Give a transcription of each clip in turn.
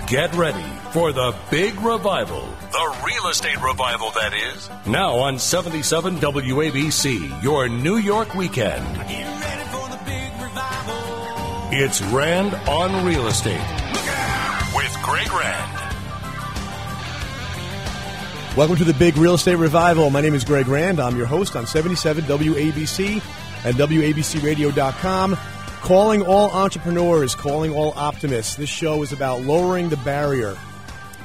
Get ready for the big revival. The real estate revival, that is. Now on 77 WABC, your New York weekend. Get ready for the big revival. It's Rand on Real Estate with Greg Rand. Welcome to the big real estate revival. My name is Greg Rand. I'm your host on 77 WABC and WABCRadio.com. Calling all entrepreneurs, calling all optimists. This show is about lowering the barrier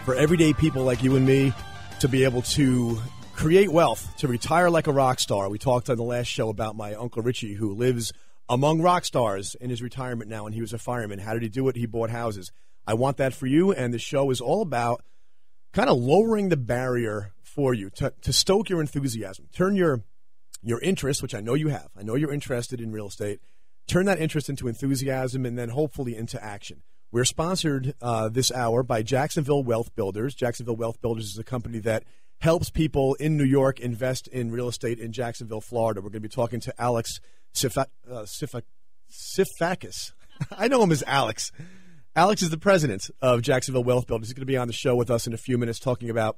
for everyday people like you and me to be able to create wealth, to retire like a rock star. We talked on the last show about my Uncle Richie, who lives among rock stars in his retirement now, and he was a fireman. How did he do it? He bought houses. I want that for you, and the show is all about kind of lowering the barrier for you to stoke your enthusiasm. Turn your interest, which I know you have. I know you're interested in real estate. Turn that interest into enthusiasm and then hopefully into action. We're sponsored this hour by Jacksonville Wealth Builders. Jacksonville Wealth Builders is a company that helps people in New York invest in real estate in Jacksonville, Florida. We're going to be talking to Alex Sifakis. I know him as Alex. Alex is the president of Jacksonville Wealth Builders. He's going to be on the show with us in a few minutes talking about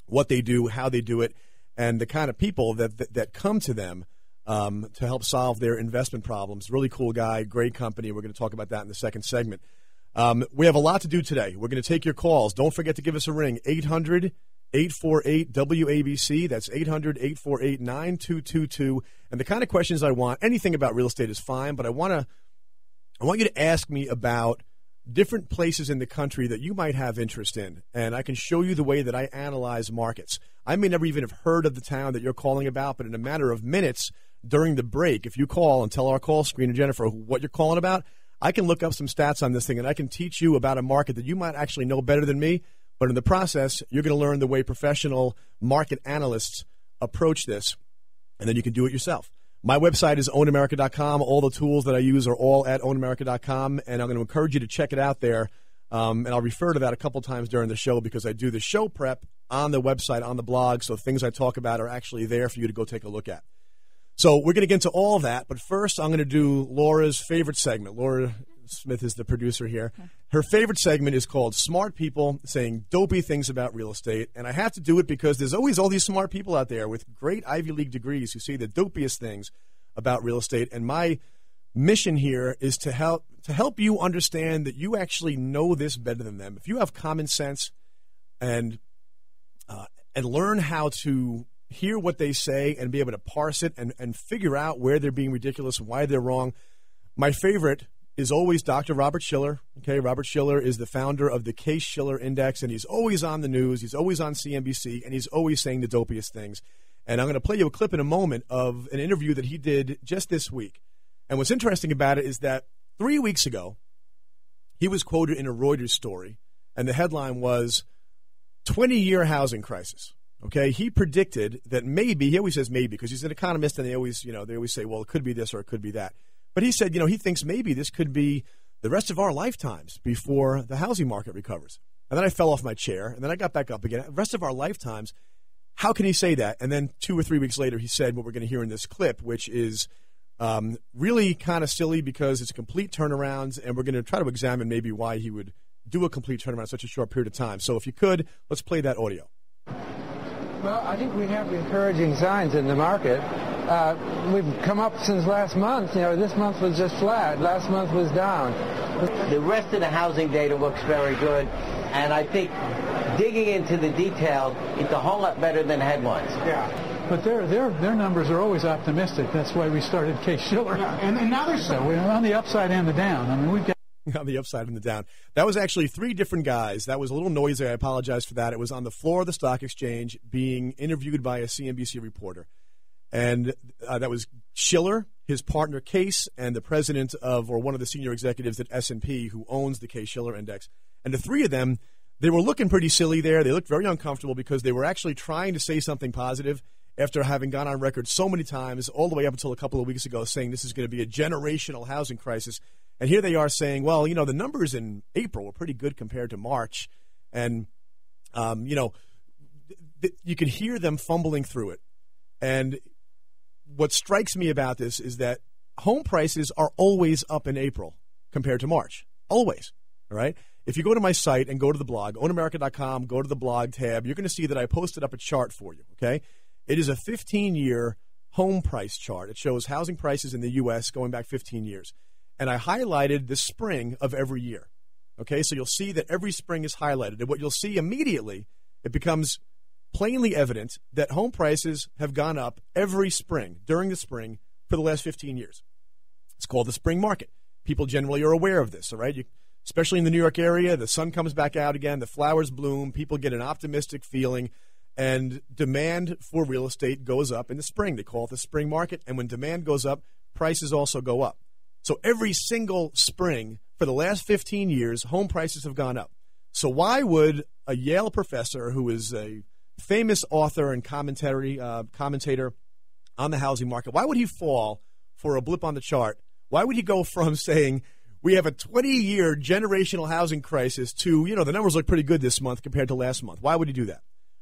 what they do, how they do it, and the kind of people that come to them to help solve their investment problems. Really cool guy, great company. We're going to talk about that in the second segment. We have a lot to do today. We're going to take your calls. Don't forget to give us a ring, 800-848-WABC. That's 800-848-9222. And the kind of questions I want, anything about real estate is fine, but I want you to ask me about different places in the country that you might have interest in, and I can show you the way that I analyze markets. I may never even have heard of the town that you're calling about, but in a matter of minutes during the break, if you call and tell our call screener, Jennifer, what you're calling about, I can look up some stats on this thing, and I can teach you about a market that you might actually know better than me, but in the process, you're going to learn the way professional market analysts approach this, and then you can do it yourself. My website is ownamerica.com. All the tools that I use are all at ownamerica.com, and I'm going to encourage you to check it out there. And I'll refer to that a couple times during the show because I do the show prep on the website, on the blog, so things I talk about are actually there for you to go take a look at. So we're going to get into all that, but first I'm going to do Laura's favorite segment. Laura Smith is the producer here. Her favorite segment is called Smart People Saying Dopey Things About Real Estate, and I have to do it because there's always all these smart people out there with great Ivy League degrees who say the dopiest things about real estate, and my mission here is to help you understand that you actually know this better than them. If you have common sense and learn how to hear what they say and be able to parse it and figure out where they're being ridiculous and why they're wrong. My favorite is always Dr. Robert Shiller. Okay, Robert Shiller is the founder of the Case-Shiller Index, and he's always on the news. He's always on CNBC, and he's always saying the dopiest things. And I'm going to play you a clip in a moment of an interview that he did just this week. And what's interesting about it is that 3 weeks ago, he was quoted in a Reuters story, and the headline was 20-year housing crisis. Okay, he predicted that maybe, he always says maybe because he's an economist, and they always say, well, it could be this or it could be that. But he said, he thinks maybe this could be the rest of our lifetimes before the housing market recovers. And then I fell off my chair, and then I got back up again. The rest of our lifetimes, how can he say that? And then 2 or 3 weeks later, he said what we're going to hear in this clip, which is really kind of silly because it's a complete turnaround, and we're going to try to examine maybe why he would do a complete turnaround in such a short period of time. So if you could, let's play that audio. Well, I think we have encouraging signs in the market. We've come up since last month. This month was just flat. Last month was down. The rest of the housing data looks very good, and I think digging into the detail, it's a whole lot better than headlines. Yeah. But their numbers are always optimistic. That's why we started Case-Shiller. Yeah, and now they're so we're on the upside and the down. I mean, we've got on the upside and the down. That was actually 3 different guys. That was a little noisy. I apologize for that. It was on the floor of the stock exchange being interviewed by a CNBC reporter. And that was Shiller, his partner Case, and the president of, or one of the senior executives at S&P who owns the Case-Shiller Index. And the 3 of them, they were looking pretty silly there. They looked very uncomfortable because they were actually trying to say something positive after having gone on record so many times, all the way up until a couple of weeks ago, saying this is going to be a generational housing crisis. And here they are saying, well, the numbers in April were pretty good compared to March. And, you can hear them fumbling through it. And what strikes me about this is that home prices are always up in April compared to March. Always. All right? if you go to my site and go to the blog, ownamerica.com, go to the blog tab, you're going to see that I posted up a chart for you, okay? It is a 15-year home price chart. It shows housing prices in the U.S. going back 15 years. And I highlighted the spring of every year, okay? So you'll see that every spring is highlighted. And what you'll see immediately, it becomes plainly evident that home prices have gone up every spring, during the spring, for the last 15 years. It's called the spring market. People generally are aware of this, all right? Especially in the New York area, the sun comes back out again, the flowers bloom, people get an optimistic feeling, and demand for real estate goes up in the spring. They call it the spring market, and when demand goes up, prices also go up. So every single spring for the last 15 years, home prices have gone up. So why would a Yale professor who is a famous author and commentator on the housing market, why would he fall for a blip on the chart? Why would he go from saying we have a 20-year generational housing crisis to, the numbers look pretty good this month compared to last month? Why would he do that?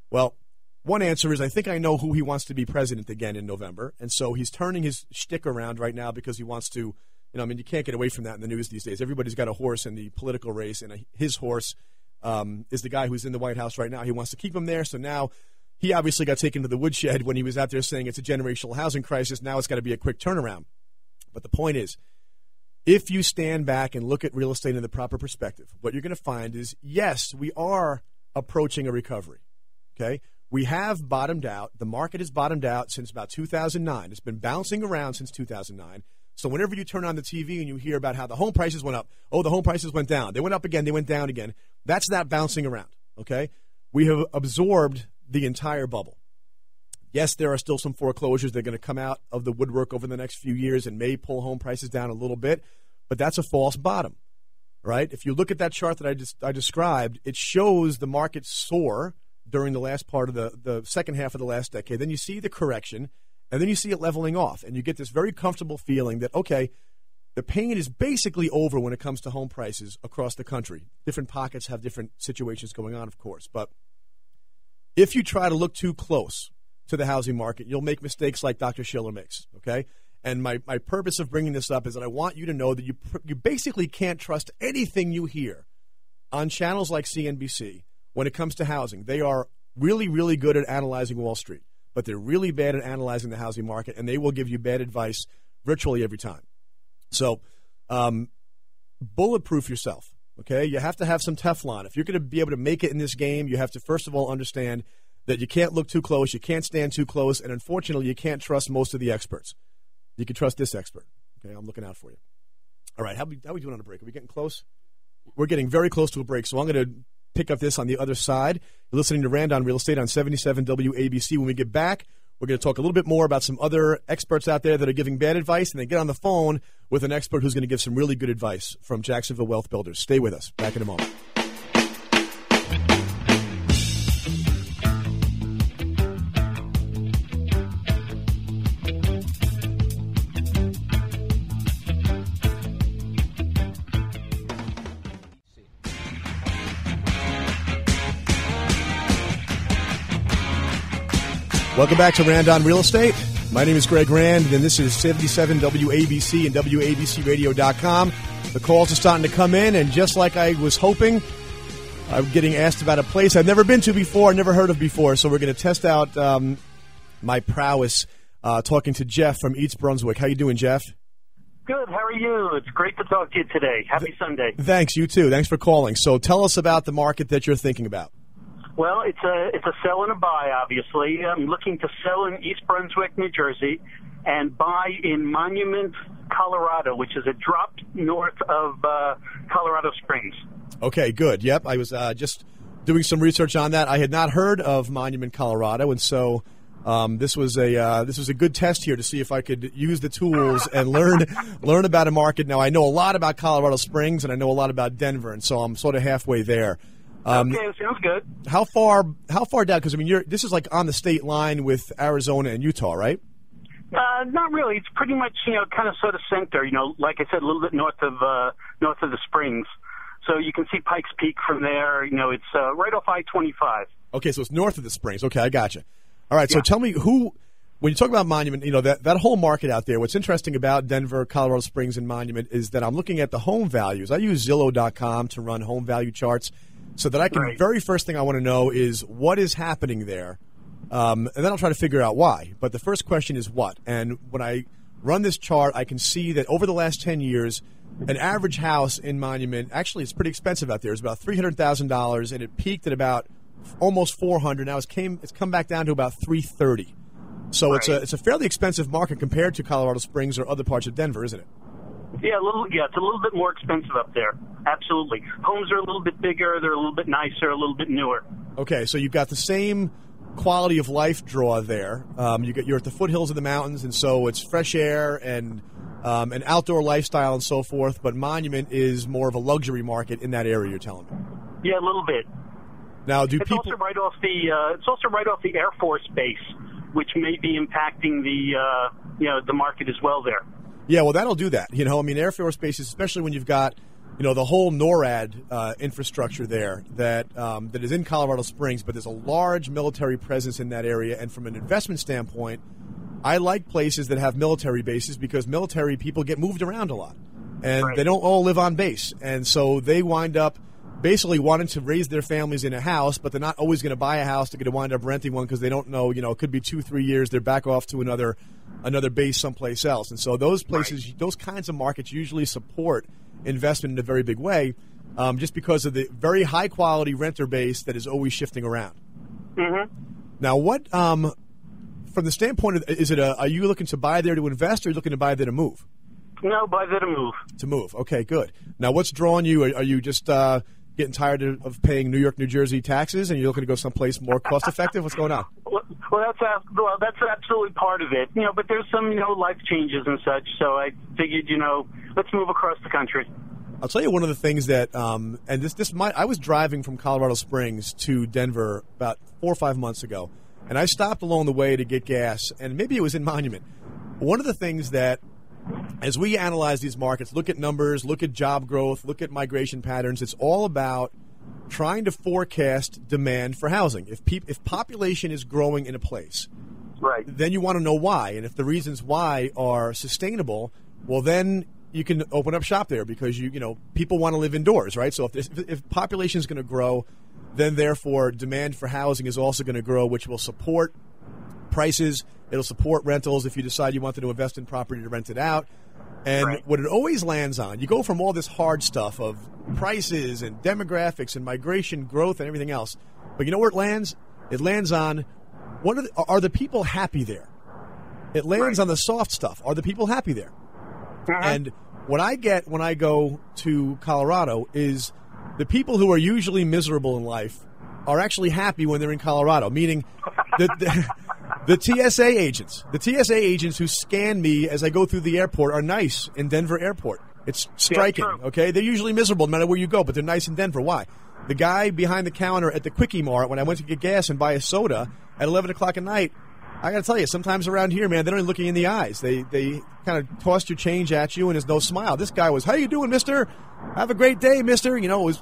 Well, one answer is I think I know who he wants to be president again in November, and so he's turning his shtick around right now because he wants to, you can't get away from that in the news these days. Everybody's got a horse in the political race, and his horse is the guy who's in the White House right now. He wants to keep him there, so now he obviously got taken to the woodshed when he was out there saying it's a generational housing crisis. Now it's got to be a quick turnaround. But the point is, if you stand back and look at real estate in the proper perspective, what you're going to find is, yes, we are approaching a recovery, okay? We have bottomed out. The market has bottomed out since about 2009. It's been bouncing around since 2009. So whenever you turn on the TV and you hear about how the home prices went up, the home prices went down. They went up again. They went down again. That's not bouncing around, okay? We have absorbed the entire bubble. Yes, there are still some foreclosures that are going to come out of the woodwork over the next few years and may pull home prices down a little bit, but that's a false bottom, right? If you look at that chart that I described, it shows the market soar during the last part of the second half of the last decade. Then you see the correction, and then you see it leveling off, and you get this very comfortable feeling that, okay, the pain is basically over when it comes to home prices across the country. Different pockets have different situations going on, of course, but if you try to look too close to the housing market, you'll make mistakes like Dr. Schiller makes, okay? And my purpose of bringing this up is that I want you to know that you basically can't trust anything you hear on channels like CNBC when it comes to housing. They are really, really good at analyzing Wall Street, but they're really bad at analyzing the housing market, and they will give you bad advice virtually every time. So bulletproof yourself, okay? You have to have some Teflon. If you're going to be able to make it in this game, you have to, first of all, understand that you can't look too close, you can't stand too close, and unfortunately, you can't trust most of the experts. You can trust this expert. Okay, I'm looking out for you. All right, how are we doing on a break? Are we getting close? We're getting very close to a break, so I'm going to pick up this on the other side. You're listening to Rand on Real Estate on 77 WABC. When we get back, we're going to talk a little bit more about some other experts out there that are giving bad advice, and then get on the phone with an expert who's going to give some really good advice from Jacksonville Wealth Builders. Stay with us. Back in a moment. Welcome back to Rand on Real Estate. My name is Greg Rand, and this is 77 WABC and WABCRadio.com. The calls are starting to come in, and just like I was hoping, I'm getting asked about a place I've never been to before, never heard of before, so we're going to test out my prowess talking to Jeff from East Brunswick. How you doing, Jeff? Good. How are you? It's great to talk to you today. Happy Sunday. Thanks. You too. Thanks for calling. So tell us about the market that you're thinking about. Well, it's a sell and a buy, obviously. I'm looking to sell in East Brunswick, New Jersey, and buy in Monument, Colorado, which is a drop north of Colorado Springs. Okay, good. Yep, I was just doing some research on that. I had not heard of Monument, Colorado, and so this was a good test here to see if I could use the tools and learn about a market. Now, I know a lot about Colorado Springs, and I know a lot about Denver, and so I'm sort of halfway there. Okay, sounds good. How far down? Because I mean, this is like on the state line with Arizona and Utah, right? Not really. It's pretty much kind of sort of center. Like I said, a little bit north of the Springs. So you can see Pikes Peak from there. It's right off I-25. Okay, so it's north of the Springs. Okay, I gotcha. All right, so tell me when you talk about Monument, that whole market out there, what's interesting about Denver, Colorado Springs, and Monument is that I'm looking at the home values. I use Zillow.com to run home value charts so that I can, very first thing I want to know is what is happening there. And then I'll try to figure out why. But the first question is what? And when I run this chart, I can see that over the last 10 years, an average house in Monument, actually it's pretty expensive out there. It's about $300,000, and it peaked at about almost $400,000. Now it's come back down to about $330,000. So it's a fairly expensive market compared to Colorado Springs or other parts of Denver, isn't it? Yeah, it's a little bit more expensive up there. Absolutely. Homes are a little bit bigger, they're a little bit nicer, a little bit newer. Okay, so you've got the same quality of life draw there. You're at the foothills of the mountains, and so it's fresh air and an outdoor lifestyle and so forth. But Monument is more of a luxury market in that area. You're telling me? Yeah, a little bit. Now, it's also right off the Air Force base, which may be impacting the market as well there. Yeah, well, that'll do that. Air Force bases, especially when you've got the whole NORAD infrastructure there that is in Colorado Springs, but there's a large military presence in that area. And from an investment standpoint, I like places that have military bases because military people get moved around a lot, and they don't all live on base. And so they wind up basically wanting to raise their families in a house, but they're not always going to buy a house. They're going to wind up renting one because they don't know, it could be 2-3 years. They're back off to another base someplace else. And so those places, those kinds of markets usually support investment in a very big way, just because of the very high quality renter base that is always shifting around. Mm-hmm. Now, what from the standpoint of are you looking to buy there to invest, or are you looking to buy there to move? No, buy there to move. To move. Okay, good. Now, what's drawing you? Are you just getting tired of paying New York, New Jersey taxes, and you're looking to go someplace more cost effective? What's going on? Well, that's absolutely part of it. But there's some life changes and such. So I figured let's move across the country. I'll tell you one of the things that I was driving from Colorado Springs to Denver about 4 or 5 months ago, and I stopped along the way to get gas, and maybe it was in Monument. One of the things that, as we analyze these markets, look at numbers, look at job growth, look at migration patterns, it's all about trying to forecast demand for housing. If population is growing in a place, then you want to know why. And if the reasons why are sustainable, well, then you can open up shop there because people want to live indoors, right? So if population is going to grow, then therefore demand for housing is also going to grow, which will support prices. It'll support rentals if you decide you wanted to invest in property to rent it out. And what it always lands on, you go from all this hard stuff of prices and demographics and migration growth and everything else. But you know where it lands? It lands on are the people happy there? It lands on the soft stuff. Are the people happy there? And what I get when I go to Colorado is the people who are usually miserable in life are actually happy when they're in Colorado, meaning the TSA agents who scan me as I go through the airport are nice in Denver airport. It's striking, okay? They're usually miserable no matter where you go, but they're nice in Denver. Why? The guy behind the counter at the Quickie Mart, when I went to get gas and buy a soda at 11 o'clock at night, I got to tell you, sometimes around here, man, they don't even look you in the eyes. They kind of toss your change at you, and there's no smile. This guy was, how you doing, mister? Have a great day, mister. It was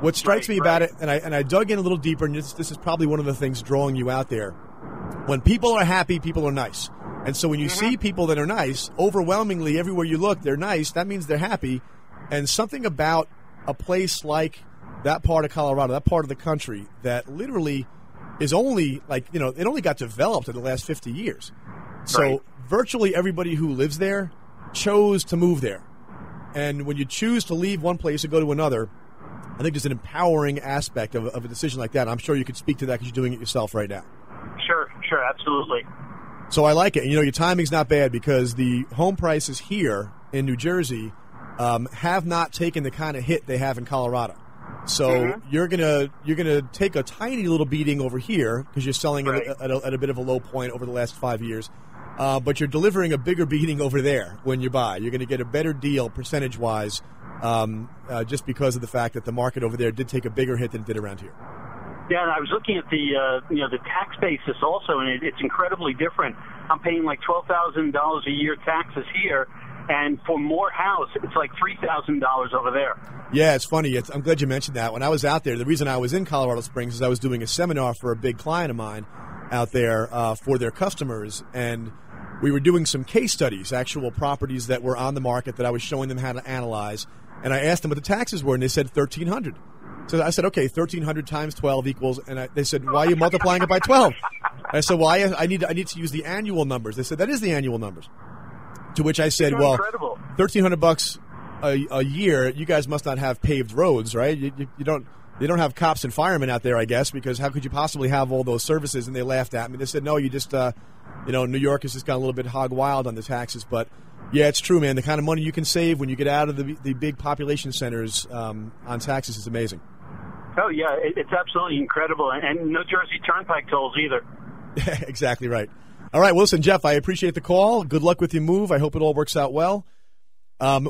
what strikes me about it, and I dug in a little deeper, and this is probably one of the things drawing you out there. When people are happy, people are nice. And so when you see people that are nice, overwhelmingly everywhere you look, they're nice. That means they're happy. And something about a place like that part of Colorado, that part of the country, that literally is only it only got developed in the last 50 years. So virtually everybody who lives there chose to move there. And when you choose to leave one place and go to another, I think there's an empowering aspect of a decision like that. I'm sure you could speak to that because you're doing it yourself right now. Sure, absolutely. So I like it. Your timing's not bad because the home prices here in New Jersey have not taken the kind of hit they have in Colorado. So you're gonna take a tiny little beating over here because you're selling at a bit of a low point over the last 5 years, but you're delivering a bigger beating over there when you buy. You're going to get a better deal percentage-wise, just because of the fact that the market over there did take a bigger hit than it did around here. Yeah, and I was looking at the tax basis also, and it's incredibly different. I'm paying like $12,000 a year taxes here, and for more house, it's like $3,000 over there. Yeah, it's funny. I'm glad you mentioned that. When I was out there, the reason I was in Colorado Springs is I was doing a seminar for a big client of mine, out there for their customers, and we were doing some case studies, actual properties that were on the market that I was showing them how to analyze, and I asked them what the taxes were, and they said $1,300. So I said, okay, 1,300 times 12 equals, and they said, why are you multiplying it by 12? I said, well, I need to use the annual numbers. They said, that is the annual numbers. To which I said, well, $1,300 a year. You guys must not have paved roads, right? You don't have cops and firemen out there, I guess, because how could you possibly have all those services? And they laughed at me. They said, no, you just, New York has just gone a little bit hog wild on the taxes. But yeah, it's true, man. The kind of money you can save when you get out of the big population centers on taxes is amazing. Oh yeah, it's absolutely incredible, and no Jersey Turnpike tolls either. Exactly right. All right, well, listen, Jeff, I appreciate the call. Good luck with your move. I hope it all works out well.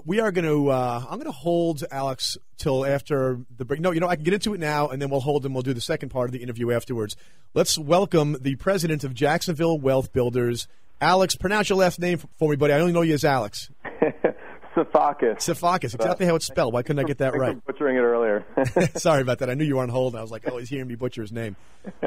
We are going to. I'm going to hold Alex till after the break. No, I can get into it now, and then we'll hold him. We'll do the second part of the interview afterwards. Let's welcome the president of Jacksonville Wealth Builders, Alex. Pronounce your last name for me, buddy. I only know you as Alex. Safakis, exactly how it's spelled. Why couldn't I get that right? I was butchering it earlier. Sorry about that. I knew you were on hold, and I was like, oh, he's hearing me butcher his name.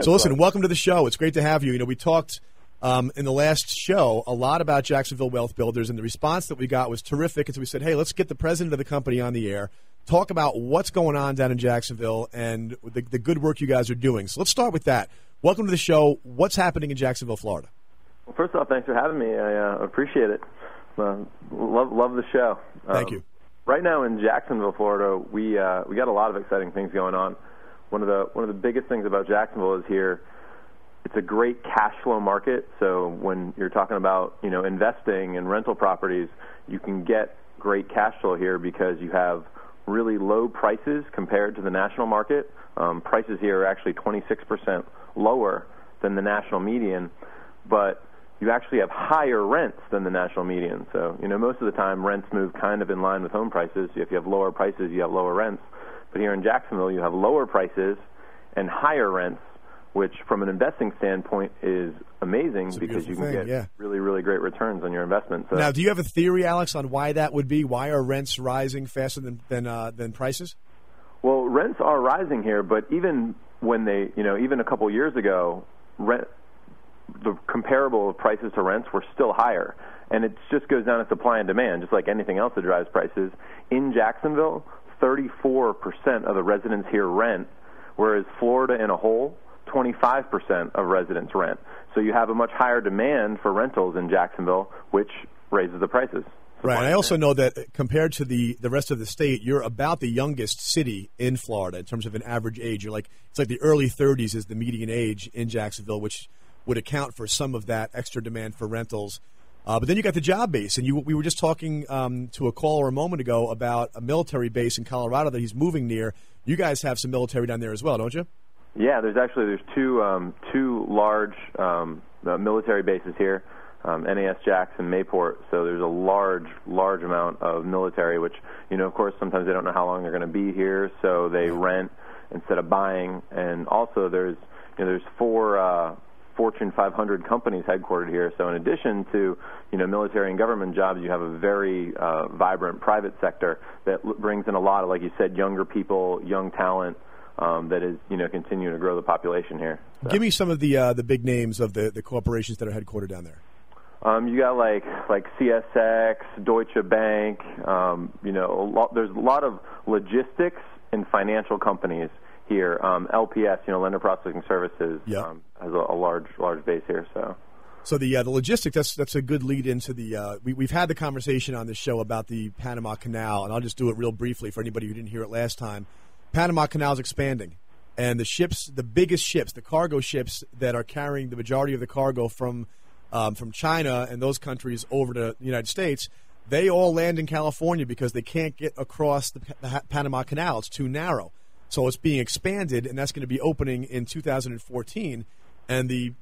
So listen, welcome to the show. It's great to have you. We talked in the last show a lot about Jacksonville Wealth Builders, and the response that we got was terrific. And so we said, hey, let's get the president of the company on the air, talk about what's going on down in Jacksonville and the good work you guys are doing. So let's start with that. Welcome to the show. What's happening in Jacksonville, Florida? Well, first off, thanks for having me. I appreciate it. Love the show. Thank you. Right now in Jacksonville, Florida, we got a lot of exciting things going on. One of the biggest things about Jacksonville is here. It's a great cash flow market. So when you're talking about investing in rental properties, you can get great cash flow here because you have really low prices compared to the national market. Prices here are actually 26% lower than the national median, but you actually have higher rents than the national median. So, most of the time rents move kind of in line with home prices. If you have lower prices, you have lower rents. But here in Jacksonville, you have lower prices and higher rents, which from an investing standpoint is amazing because you can get really, really great returns on your investment. So, now, do you have a theory, Alex, on why that would be? Why are rents rising faster than prices? Well, rents are rising here, but even when even a couple years ago, the comparable prices to rents were still higher. And it just goes down to supply and demand, just like anything else that drives prices. In Jacksonville, 34% of the residents here rent, whereas Florida in a whole, 25% of residents rent. So you have a much higher demand for rentals in Jacksonville, which raises the prices. Right. I also know that compared to the rest of the state, you're about the youngest city in Florida in terms of an average age. It's like the early 30s is the median age in Jacksonville, which would account for some of that extra demand for rentals. But then you got the job base, and we were just talking to a caller a moment ago about a military base in Colorado that he's moving near. You guys have some military down there as well, don't you? Yeah, there's two large military bases here, NAS Jackson, Mayport. So there's a large amount of military, which of course sometimes they don't know how long they're going to be here, so they rent instead of buying. And also there's 4 Fortune 500 companies headquartered here. So in addition to, military and government jobs, you have a very vibrant private sector that brings in a lot of, like you said, younger people, young talent that is, continuing to grow the population here. So. Give me some of the big names of the corporations that are headquartered down there. You got like CSX, Deutsche Bank, there's a lot of logistics and financial companies here. LPS, Lender Processing Services, has a large base here. So the logistics, that's a good lead into the. We've had the conversation on this show about the Panama Canal, and I'll just do it real briefly for anybody who didn't hear it last time. Panama Canal is expanding, and the biggest ships, the cargo ships that are carrying the majority of the cargo from China and those countries over to the United States, they all land in California because they can't get across the Panama Canal. It's too narrow. So it's being expanded, and that's going to be opening in 2014. And the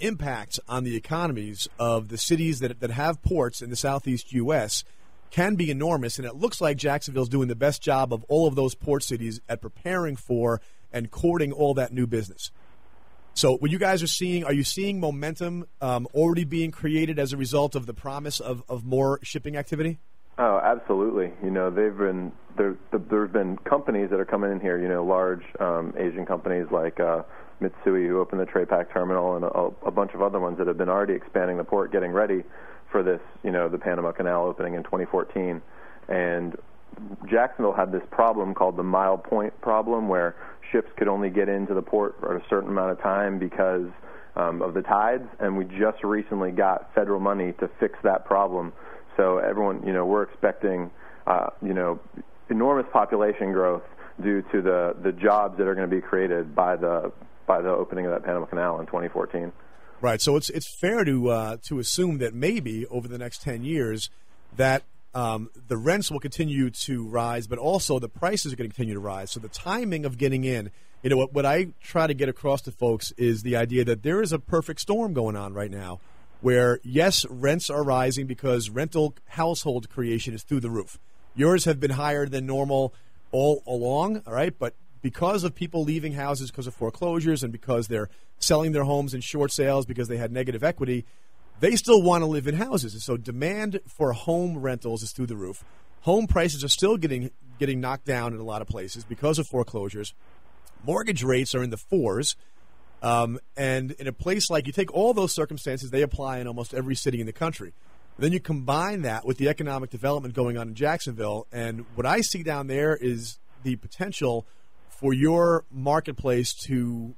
impact on the economies of the cities that have ports in the southeast U.S. can be enormous, and it looks like Jacksonville's doing the best job of all of those port cities at preparing for and courting all that new business. So what you guys are you seeing momentum already being created as a result of the promise of more shipping activity? Oh, absolutely. There's been companies that are coming in here, large Asian companies like Mitsui, who opened the Trade Pack terminal, and a bunch of other ones that have been already expanding the port, getting ready for this, the Panama Canal opening in 2014. And Jacksonville had this problem called the mile point problem, where ships could only get into the port for a certain amount of time because of the tides, and we just recently got federal money to fix that problem. So everyone, we're expecting, enormous population growth due to the jobs that are going to be created by the opening of that Panama Canal in 2014. Right. So it's fair to assume that maybe over the next 10 years that the rents will continue to rise, but also the prices are going to continue to rise. So the timing of getting in, what I try to get across to folks is the idea that there is a perfect storm going on right now where, yes, rents are rising because rental household creation is through the roof. Yours have been higher than normal all along, all right? But because of people leaving houses because of foreclosures and because they're selling their homes in short sales because they had negative equity, they still want to live in houses. And so demand for home rentals is through the roof. Home prices are still getting knocked down in a lot of places because of foreclosures. Mortgage rates are in the 4s. And in a place like, you take all those circumstances, they apply in almost every city in the country. Then you combine that with the economic development going on in Jacksonville, and what I see down there is the potential for your marketplace to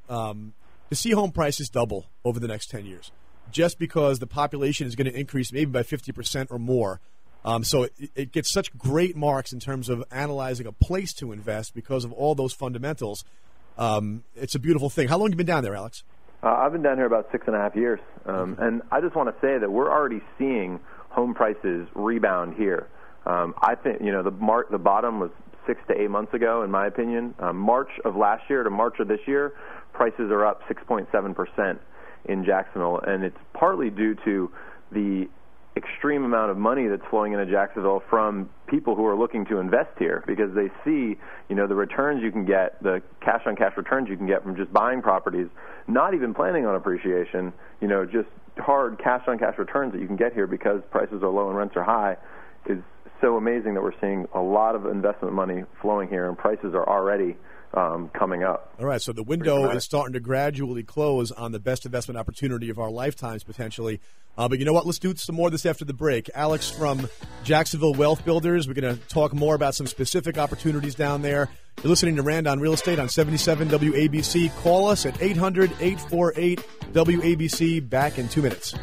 see home prices double over the next 10 years, just because the population is going to increase maybe by 50% or more. So it gets such great marks in terms of analyzing a place to invest because of all those fundamentals. It's a beautiful thing. How long have you been down there, Alex? I've been down here about 6.5 years, and I just want to say that we're already seeing home prices rebound here. I think the bottom was 6 to 8 months ago, in my opinion. March of last year to March of this year, prices are up 6.7% in Jacksonville, and it's partly due to the extreme amount of money that's flowing into Jacksonville from people who are looking to invest here, because they see, the returns you can get, the cash-on-cash returns you can get from just buying properties, not even planning on appreciation, just hard cash-on-cash returns that you can get here because prices are low and rents are high, is so amazing that we're seeing a lot of investment money flowing here, and prices are already coming up. All right, so the window is starting to gradually close on the best investment opportunity of our lifetimes, potentially. But you know what? Let's do some more of this after the break. Alex from Jacksonville Wealth Builders. We're going to talk more about some specific opportunities down there. You're listening to Rand on Real Estate on 77 WABC. Call us at 800-848-WABC. Back in 2 minutes.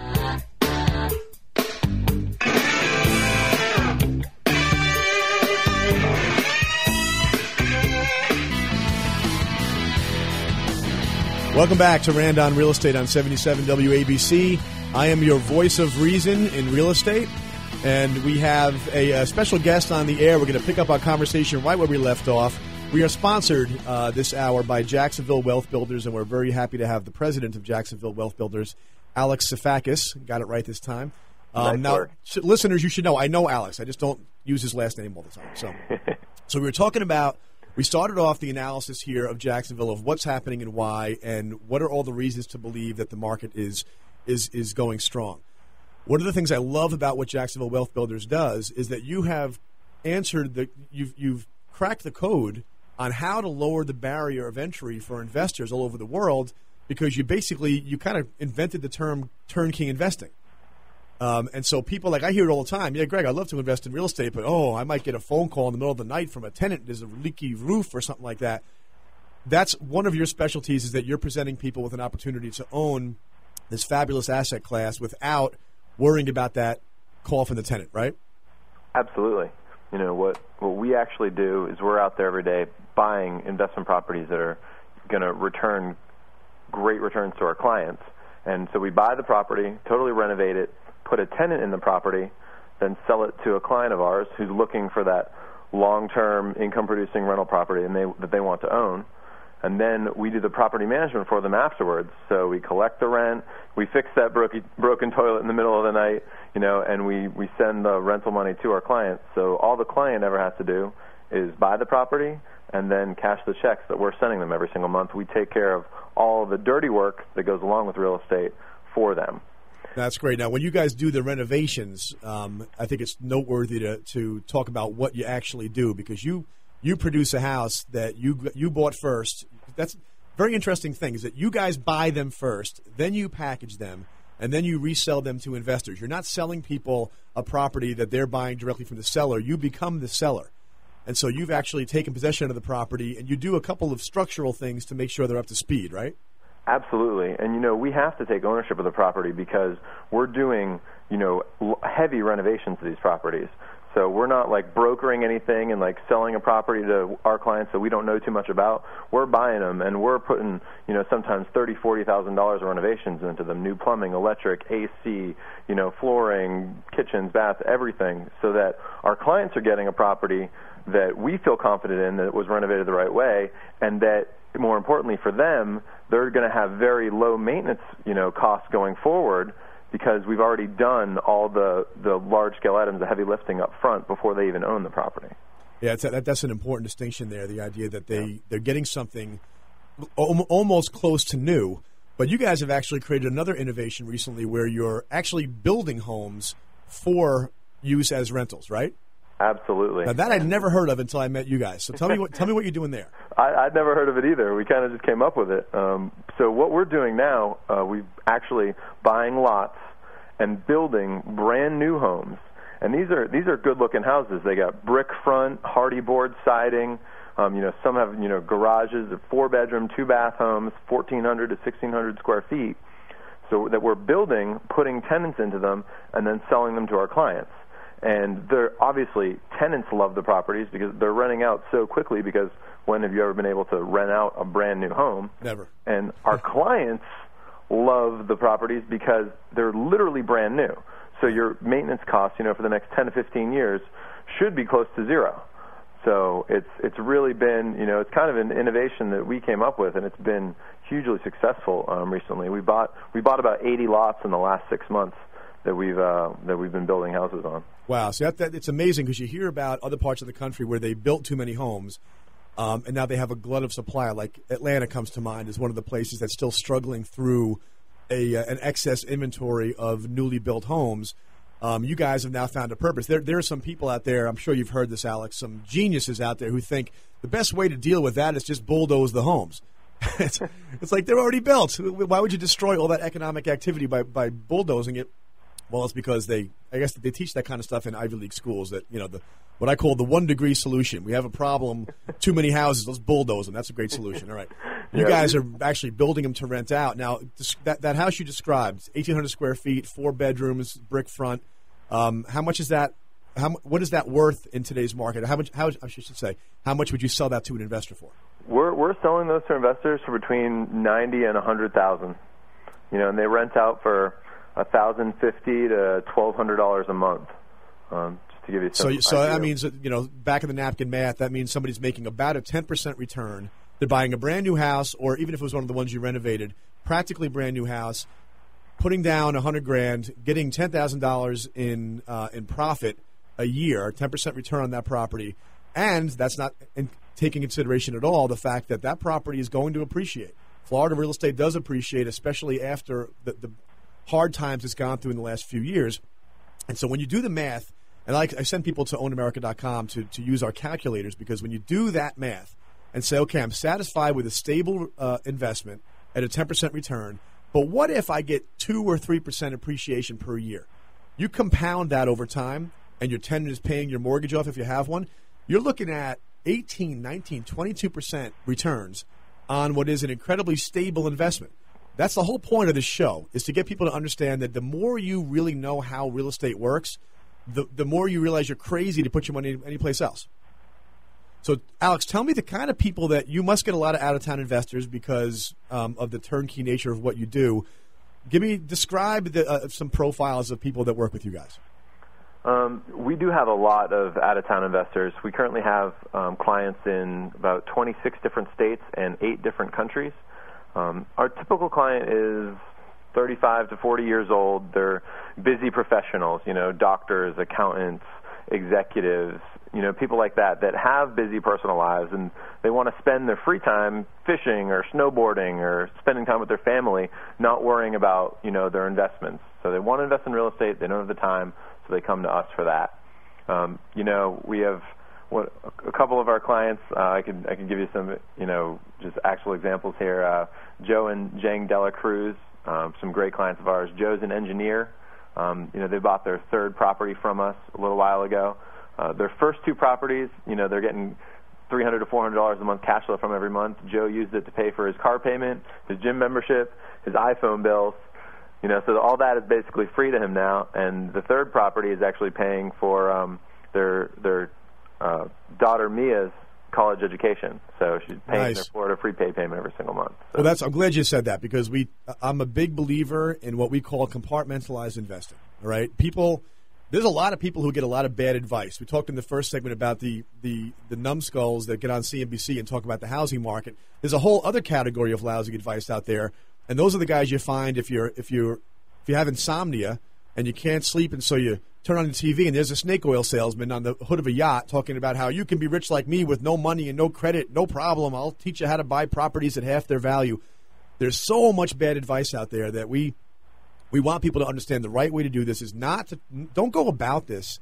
Welcome back to Rand on Real Estate on 77 WABC. I am your voice of reason in real estate, and we have a special guest on the air. We're going to pick up our conversation right where we left off. We are sponsored this hour by Jacksonville Wealth Builders, and we're very happy to have the president of Jacksonville Wealth Builders, Alex Safakis. Got it right this time. Now, listeners, you should know, I know Alex. I just don't use his last name all the time. So we were talking about, we started off the analysis here of Jacksonville, of what's happening and why, and what are all the reasons to believe that the market is going strong. One of the things I love about what Jacksonville Wealth Builders does is that you have answered you've cracked the code on how to lower the barrier of entry for investors all over the world, because you kind of invented the term turnkey investing. And so people, I hear it all the time. Yeah, Greg, I'd love to invest in real estate, but I might get a phone call in the middle of the night from a tenant. There's a leaky roof or something like that. That's one of your specialties, is that you're presenting people with an opportunity to own this fabulous asset class without worrying about that call from the tenant, right? Absolutely. What we actually do is we're out there every day buying investment properties that are going to return great returns to our clients. And so we buy the property, totally renovate it, put a tenant in the property, then sell it to a client of ours who's looking for that long-term income-producing rental property that they want to own. And then we do the property management for them afterwards. So we collect the rent, we fix that broken toilet in the middle of the night, and we send the rental money to our clients. So all the client ever has to do is buy the property and then cash the checks that we're sending them every single month. We take care of all of the dirty work that goes along with real estate for them. That's great. Now, when you guys do the renovations, I think it's noteworthy to talk about what you actually do, because you produce a house that you bought first. That's very interesting thing is that you guys buy them first, then you package them, and then you resell them to investors. You're not selling people a property that they're buying directly from the seller. You become the seller. And so you've actually taken possession of the property, and you do a couple of structural things to make sure they're up to speed, right? Absolutely. And, we have to take ownership of the property because we're doing, heavy renovations to these properties. So we're not like brokering anything and like selling a property to our clients that we don't know too much about. We're buying them, and we're putting, sometimes $30,000, $40,000 of renovations into them, new plumbing, electric, AC, flooring, kitchens, baths, everything, so that our clients are getting a property that we feel confident in, that it was renovated the right way, and that, more importantly for them, they're going to have very low maintenance, costs going forward, because we've already done all the large-scale items, the heavy lifting up front before they even own the property. Yeah, that's an important distinction there, the idea that they're getting something almost close to new. But you guys have actually created another innovation recently where you're actually building homes for use as rentals, right? Absolutely. Now, that I'd never heard of until I met you guys. So tell me what you're doing there. I'd never heard of it either. We kind of just came up with it. So what we're doing now, we're actually buying lots and building brand new homes. And these are good-looking houses. They got brick front, hardy board siding. Some have garages, 4-bedroom, 2-bath homes, 1,400 to 1,600 square feet. So that we're building, putting tenants into them, and then selling them to our clients. And they're obviously, tenants love the properties because they're renting out so quickly, because when have you ever been able to rent out a brand new home? Never. And our clients love the properties because they're literally brand new. So your maintenance costs, for the next 10 to 15 years should be close to zero. So it's really been, it's kind of an innovation that we came up with, and it's been hugely successful recently. We bought about 80 lots in the last 6 months that we've been building houses on. Wow, so that it's amazing, because you hear about other parts of the country where they built too many homes, and now they have a glut of supply. Like Atlanta comes to mind as one of the places that's still struggling through an excess inventory of newly built homes. You guys have now found a purpose. There are some people out there, I'm sure you've heard this, Alex, some geniuses out there who think the best way to deal with that is just bulldoze the homes. It's like they're already built. Why would you destroy all that economic activity by bulldozing it? Well, it's because I guess they teach that kind of stuff in Ivy League schools, that, what I call the 1-degree solution. We have a problem, too many houses, let's bulldoze them. That's a great solution. All right. You guys are actually building them to rent out. Now, that house you described, 1,800 square feet, 4 bedrooms, brick front. How much is that? What is that worth in today's market? How much would you sell that to an investor for? We're selling those to investors for between $90,000 and $100,000. And they rent out for $1,050 to $1,200 a month. Just to give you some. So that means that, back of the napkin math, that means somebody's making about a 10% return. They're buying a brand new house, or even if it was one of the ones you renovated, practically brand new house, putting down $100,000, getting $10,000 in profit a year, 10% return on that property, and that's not taking consideration at all the fact that property is going to appreciate. Florida real estate does appreciate, especially after the hard times it's gone through in the last few years. And so when you do the math, and I send people to ownamerica.com to use our calculators, because when you do that math and say, okay, I'm satisfied with a stable investment at a 10% return, but what if I get 2 or 3% appreciation per year? You compound that over time, and your tenant is paying your mortgage off if you have one, you're looking at 18, 19, 22% returns on what is an incredibly stable investment. That's the whole point of this show, is to get people to understand that the more you really know how real estate works, the more you realize you're crazy to put your money anyplace else. So, Alex, tell me the kind of people that you must get a lot of out-of-town investors because of the turnkey nature of what you do. Describe some profiles of people that work with you guys. We do have a lot of out-of-town investors. We currently have clients in about 26 different states and 8 different countries. Our typical client is 35 to 40 years old. They're busy professionals, doctors, accountants, executives, people like that have busy personal lives, and they want to spend their free time fishing or snowboarding or spending time with their family, not worrying about, their investments. So they want to invest in real estate. They don't have the time, so they come to us for that. a couple of our clients, I can give you some, just actual examples here. Joe and Jang Dela Cruz, some great clients of ours. Joe's an engineer. They bought their third property from us a little while ago. Their first two properties, they're getting $300 to $400 a month cash flow from every month. Joe used it to pay for his car payment, his gym membership, his iPhone bills. So all that is basically free to him now. And the third property is actually paying for their daughter Mia's college education. So she's paying their Florida free pay payment every single month. So. Well, I'm glad you said that, because I'm a big believer in what we call compartmentalized investing. All right, there's a lot of people who get a lot of bad advice. We talked in the first segment about the numbskulls that get on CNBC and talk about the housing market. There's a whole other category of lousy advice out there, and those are the guys you find if you have insomnia and you can't sleep, and so you turn on the TV and there's a snake oil salesman on the hood of a yacht talking about how you can be rich like me with no money and no credit, no problem. I'll teach you how to buy properties at half their value. There's so much bad advice out there that we want people to understand the right way to do this is don't go about this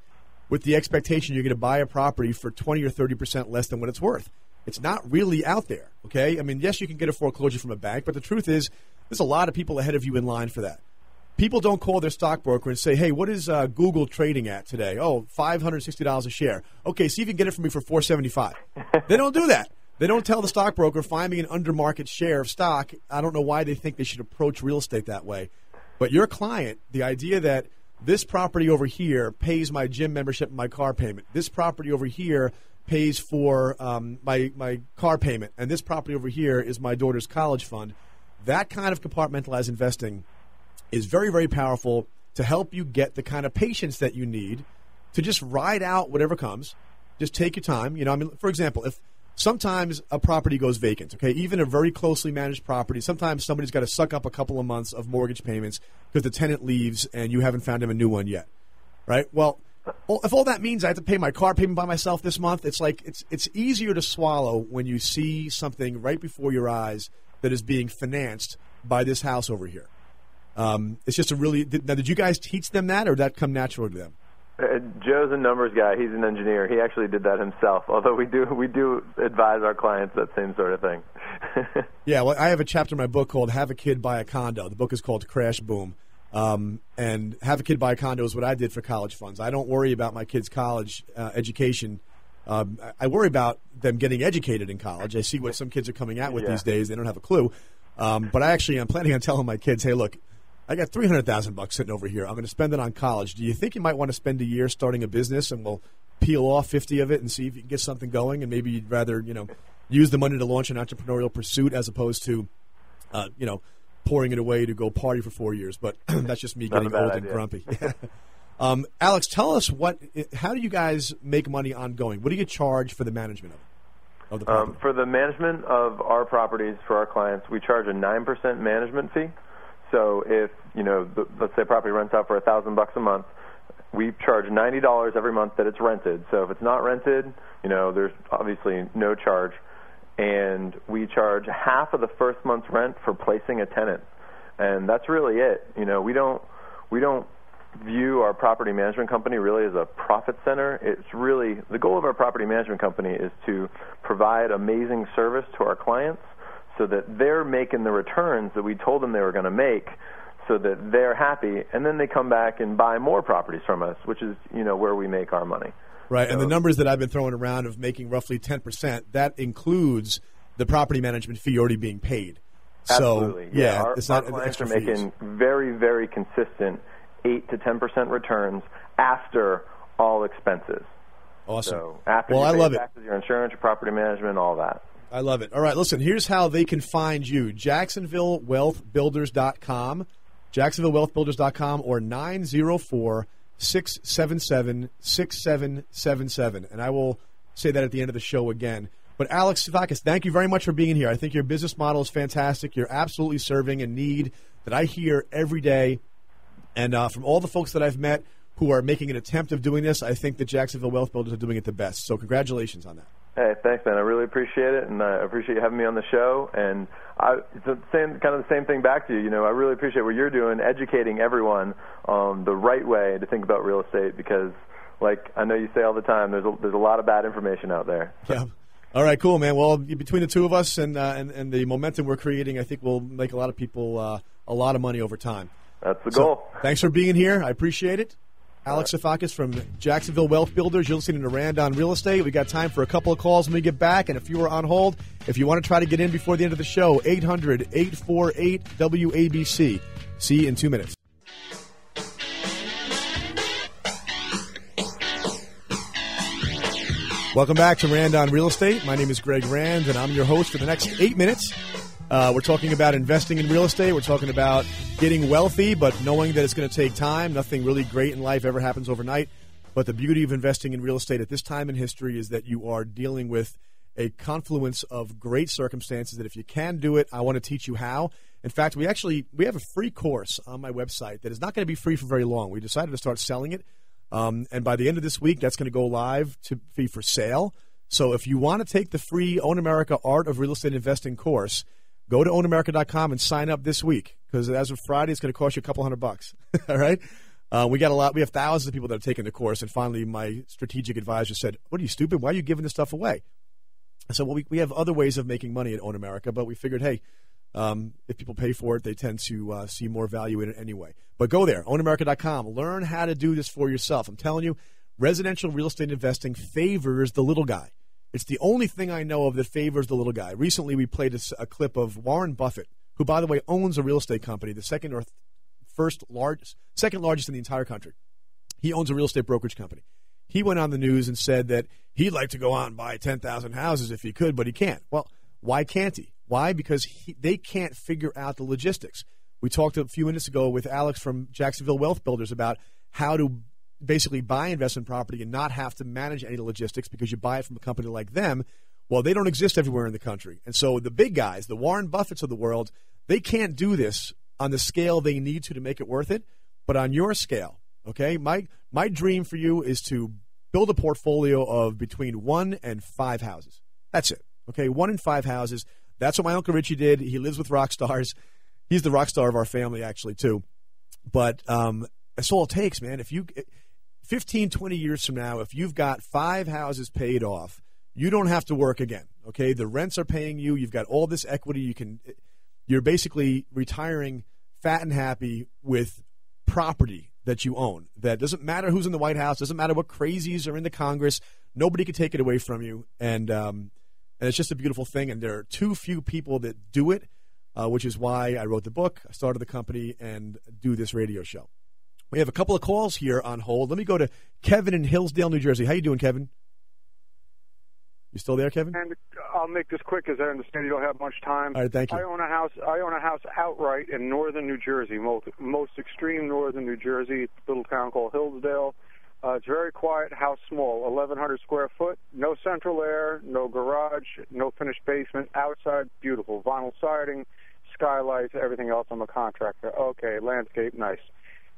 with the expectation you're going to buy a property for 20 or 30% less than what it's worth. It's not really out there, okay? I mean, yes, you can get a foreclosure from a bank, but the truth is there's a lot of people ahead of you in line for that. People don't call their stockbroker and say, hey, what is Google trading at today? Oh, $560 a share. Okay, see if you can get it for me for $475. They don't do that. They don't tell the stockbroker, find me an under-market share of stock. I don't know why they think they should approach real estate that way. But your client, the idea that this property over here pays my gym membership and my car payment, this property over here pays for my car payment, and this property over here is my daughter's college fund, that kind of compartmentalized investing is very, very powerful to help you get the kind of patience that you need to just ride out whatever comes. Just take your time. For example, if sometimes a property goes vacant, okay, even a very closely managed property, sometimes somebody's got to suck up a couple of months of mortgage payments because the tenant leaves and you haven't found him a new one yet, right? Well, if all that means I have to pay my car payment by myself this month, it's like it's easier to swallow when you see something right before your eyes that is being financed by this house over here. It's just now, did you guys teach them that, or did that come natural to them? Joe's a numbers guy. He's an engineer. He actually did that himself, although we do advise our clients that same sort of thing. Yeah, well, I have a chapter in my book called Have a Kid, Buy a Condo. The book is called Crash Boom. And Have a Kid, Buy a Condo is what I did for college funds. I don't worry about my kids' college education. I worry about them getting educated in college. I see what some kids are coming out with these days. They don't have a clue. But I'm planning on telling my kids, hey, look, I got $300,000 sitting over here. I'm going to spend it on college. Do you think you might want to spend a year starting a business, and we'll peel off 50 of it and see if you can get something going? And maybe you'd rather, use the money to launch an entrepreneurial pursuit as opposed to, pouring it away to go party for 4 years. But that's just me getting old and grumpy. Alex, tell us how do you guys make money ongoing? What do you charge for the management of the property? For the management of our properties for our clients, we charge a 9% management fee. So if, let's say property rents out for $1,000 a month, we charge $90 every month that it's rented. So if it's not rented, there's obviously no charge. And we charge half of the first month's rent for placing a tenant. And that's really it. We don't view our property management company really as a profit center. It's really, the goal of our property management company is to provide amazing service to our clients, so that they're making the returns that we told them they were going to make, so that they're happy, and then they come back and buy more properties from us, which is, where we make our money. Right, and the numbers that I've been throwing around of making roughly 10%, that includes the property management fee already being paid. Absolutely. So, our clients are making very, very consistent 8 to 10% returns after all expenses. Awesome. So after I love taxes, your insurance, your property management, all that. I love it. All right, listen, here's how they can find you. JacksonvilleWealthBuilders.com, JacksonvilleWealthBuilders.com, or 904-677-6777. And I will say that at the end of the show again. But Alex Sivakis, thank you very much for being here. I think your business model is fantastic. You're absolutely serving a need that I hear every day. And from all the folks that I've met who are making an attempt of doing this, I think the Jacksonville Wealth Builders are doing it the best. So congratulations on that. Hey, thanks, man. I really appreciate it, and I appreciate you having me on the show. And it's the same thing back to you. I really appreciate what you're doing, educating everyone on the right way to think about real estate, because like I know you say all the time, there's a lot of bad information out there. Yeah. All right, cool, man. Well, between the two of us and the momentum we're creating, I think we'll make a lot of people a lot of money over time. That's the goal. Thanks for being here. I appreciate it. Alex Safakis from Jacksonville Wealth Builders. You're listening to Rand on Real Estate. We got time for a couple of calls when we get back, and if you are on hold, if you want to try to get in before the end of the show, 800-848-WABC. See you in 2 minutes. Welcome back to Rand on Real Estate. My name is Greg Rand, and I'm your host for the next 8 minutes. We're talking about investing in real estate. We're talking about getting wealthy, but knowing that it's going to take time. Nothing really great in life ever happens overnight. But the beauty of investing in real estate at this time in history is that you are dealing with a confluence of great circumstances that if you can do it, I want to teach you how. In fact, we have a free course on my website that is not going to be free for very long. We decided to start selling it. And by the end of this week, that's going to go live to be for sale. So if you want to take the free Own America Art of Real Estate Investing course, go to ownamerica.com and sign up this week, because as of Friday, it's going to cost you a couple $100. All right? We have thousands of people that have taken the course, and finally my strategic advisor said, "What are you, stupid? Why are you giving this stuff away?" I said, well, we have other ways of making money at Own America, but we figured, hey, if people pay for it, they tend to see more value in it anyway. But go there, ownamerica.com. Learn how to do this for yourself. I'm telling you, residential real estate investing favors the little guy. It's the only thing I know of that favors the little guy. Recently, we played a clip of Warren Buffett, who, by the way, owns a real estate company, the second largest in the entire country. He owns a real estate brokerage company. He went on the news and said that he'd like to go out and buy 10,000 houses if he could, but he can't. Well, why can't he? Why? Because they can't figure out the logistics. We talked a few minutes ago with Alex from Jacksonville Wealth Builders about how to basically buy investment property and not have to manage any logistics because you buy it from a company like them. Well, they don't exist everywhere in the country. And so the big guys, the Warren Buffetts of the world, they can't do this on the scale they need to make it worth it, but on your scale, okay? My dream for you is to build a portfolio of between 1 and 5 houses. That's it, okay? 1 and 5 houses. That's what my Uncle Richie did. He lives with rock stars. He's the rock star of our family, actually, too. But that's all it takes, man. If you 15, 20 years from now, if you've got 5 houses paid off, you don't have to work again, okay? The rents are paying you. You've got all this equity. You're basically retiring fat and happy with property that you own. That doesn't matter who's in the White House. Doesn't matter what crazies are in the Congress. Nobody can take it away from you. And it's just a beautiful thing. And there are too few people that do it, which is why I wrote the book, I started the company, and do this radio show. We have a couple of calls here on hold. Let me go to Kevin in Hillsdale, New Jersey. How you doing, Kevin? You still there, Kevin? And I'll make this quick, because I understand you don't have much time. All right, thank you. I own a house outright in northern New Jersey, most extreme northern New Jersey, a little town called Hillsdale. It's very quiet, house small, 1,100 square foot, no central air, no garage, no finished basement, outside, beautiful, vinyl siding, skylights, everything else. I'm a contractor. Okay, landscape, nice.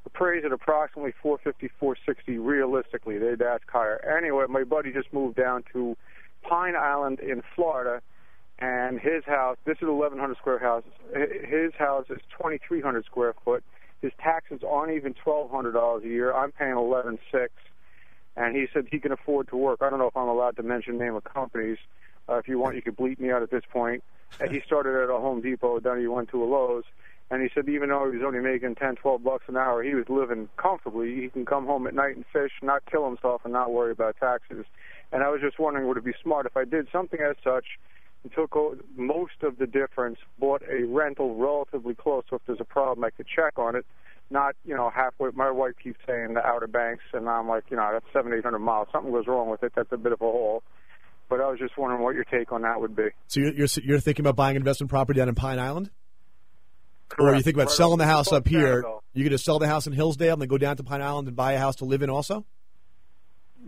Appraised at approximately $450, $460 realistically. They'd ask higher. Anyway, my buddy just moved down to Pine Island in Florida, and his house, this is 1,100 square house, his house is 2,300 square foot. His taxes aren't even $1,200 a year. I'm paying $1,160, and he said he can afford to work. I don't know if I'm allowed to mention name of companies. If you want, you could bleep me out at this point. And he started at a Home Depot, then he went to a Lowe's, and he said even though he was only making $10, $12 an hour, he was living comfortably. He can come home at night and fish, not kill himself, and not worry about taxes. And I was just wondering, would it be smart if I did something as such and took most of the difference, bought a rental relatively close, so if there's a problem, I could check on it, not, halfway. My wife keeps saying the Outer Banks, and I'm like, that's 700, 800 miles. Something goes wrong with it. That's a bit of a haul. But I was just wondering what your take on that would be. So you're thinking about buying investment property down in Pine Island? Correct. Or you think about selling the house up here? You're going to sell the house in Hillsdale and then go down to Pine Island and buy a house to live in also?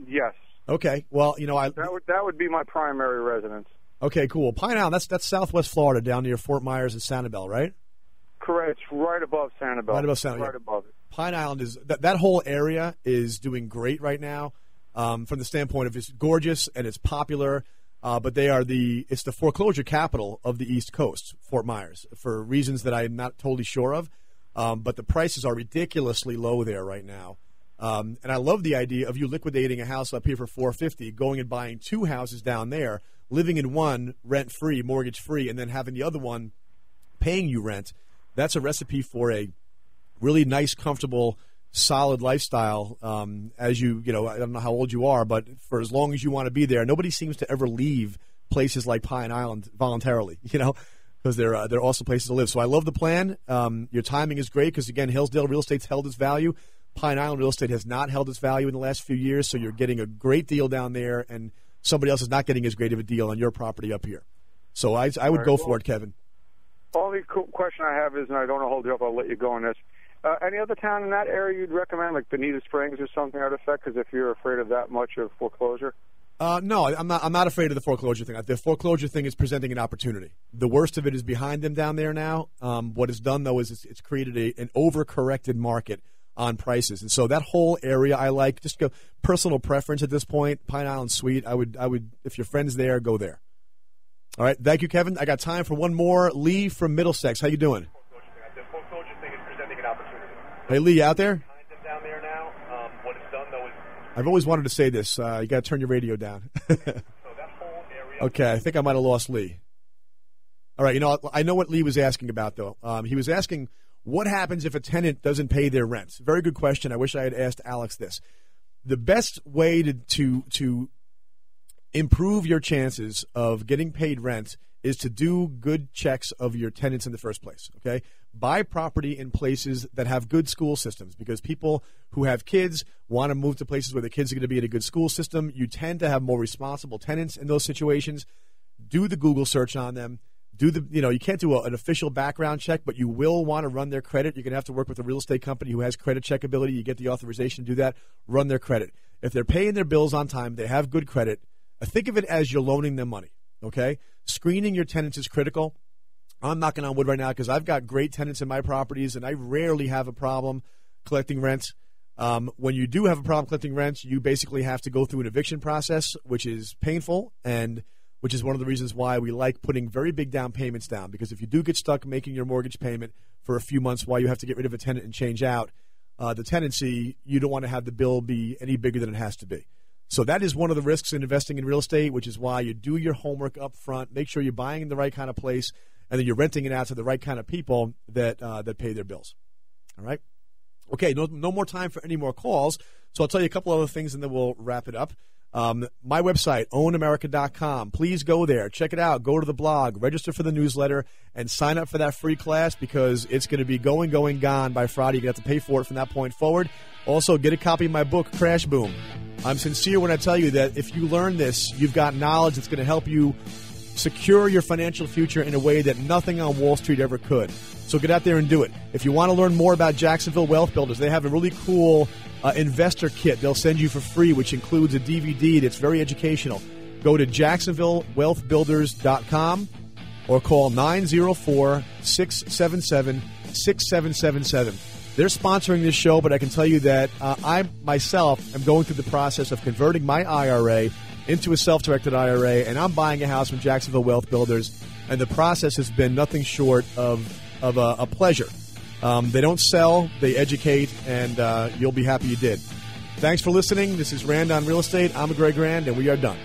Yes. Okay. Well, that would be my primary residence. Okay, cool. Pine Island, that's Southwest Florida, down near Fort Myers and Sanibel, right? Correct. It's right above Sanibel. Right above Sanibel. Right above it. Pine Island is that whole area is doing great right now, from the standpoint of it's gorgeous and it's popular. But it's the foreclosure capital of the East Coast, Fort Myers, for reasons that I'm not totally sure of. But the prices are ridiculously low there right now. And I love the idea of you liquidating a house up here for $450, going and buying 2 houses down there, living in one rent-free, mortgage-free, and then having the other one paying you rent. That's a recipe for a really nice, comfortable, solid lifestyle. As I don't know how old you are, but for as long as you want to be there, nobody seems to ever leave places like Pine Island voluntarily, because they're awesome places to live. So I love the plan. Your timing is great because, again, Hillsdale real estate's held its value. Pine Island real estate has not held its value in the last few years, so you're getting a great deal down there, and somebody else is not getting as great of a deal on your property up here. So I would go for it, Kevin. Only question I have is, and I don't want to hold you up, I'll let you go on this. Any other town in that area you'd recommend, like Bonita Springs or something to that effect, because if you're afraid of that much of foreclosure? No, I'm not afraid of the foreclosure thing. The foreclosure thing is presenting an opportunity. The worst of it is behind them down there now. What it's done, though, is it's created an overcorrected market on prices. And so that whole area I like. Just go personal preference at this point. Pine Island Suite, I would if your friend's there, go there. All right, thank you, Kevin. I got time for one more. Lee from Middlesex, how you doing? The foreclosure thing is presenting an opportunity. Hey, Lee, you out there? Behind them down there now. What it's done, though, is... I've always wanted to say this. You got to turn your radio down. So that whole area... Okay, I think I might have lost Lee. All right, I know what Lee was asking about, though. He was asking, what happens if a tenant doesn't pay their rent? Very good question. I wish I had asked Alex this. The best way to improve your chances of getting paid rent is to do good checks of your tenants in the first place, okay? Buy property in places that have good school systems, because people who have kids want to move to places where the kids are going to be in a good school system. You tend to have more responsible tenants in those situations. Do the Google search on them. You can't do an official background check, but you will want to run their credit. You're going to have to work with a real estate company who has credit check ability. You get the authorization to do that. Run their credit. If they're paying their bills on time, they have good credit, think of it as you're loaning them money, okay? Screening your tenants is critical. I'm knocking on wood right now because I've got great tenants in my properties, and I rarely have a problem collecting rent. When you do have a problem collecting rent, you basically have to go through an eviction process, which is painful, and which is one of the reasons why we like putting very big down payments down, because if you do get stuck making your mortgage payment for a few months while you have to get rid of a tenant and change out the tenancy, you don't want to have the bill be any bigger than it has to be. So that is one of the risks in investing in real estate, which is why you do your homework up front, make sure you're buying in the right kind of place, and then you're renting it out to the right kind of people that pay their bills. All right? Okay, no more time for any more calls, so I'll tell you a couple other things and then we'll wrap it up. My website, ownamerica.com. Please go there. Check it out. Go to the blog. Register for the newsletter and sign up for that free class, because it's going to be gone by Friday. You're going to have to pay for it from that point forward. Also, get a copy of my book, Crash Boom. I'm sincere when I tell you that if you learn this, you've got knowledge that's going to help you secure your financial future in a way that nothing on Wall Street ever could. So get out there and do it. If you want to learn more about Jacksonville Wealth Builders, they have a really cool investor kit they'll send you for free, which includes a DVD that's very educational. Go to jacksonvillewealthbuilders.com or call 904-677-6777. They're sponsoring this show, but I can tell you that I myself am going through the process of converting my IRA into a self-directed IRA, and I'm buying a house from Jacksonville Wealth Builders, and the process has been nothing short of a pleasure. They don't sell, they educate, and you'll be happy you did. Thanks for listening. This is Rand on Real Estate. I'm Greg Rand, and we are done.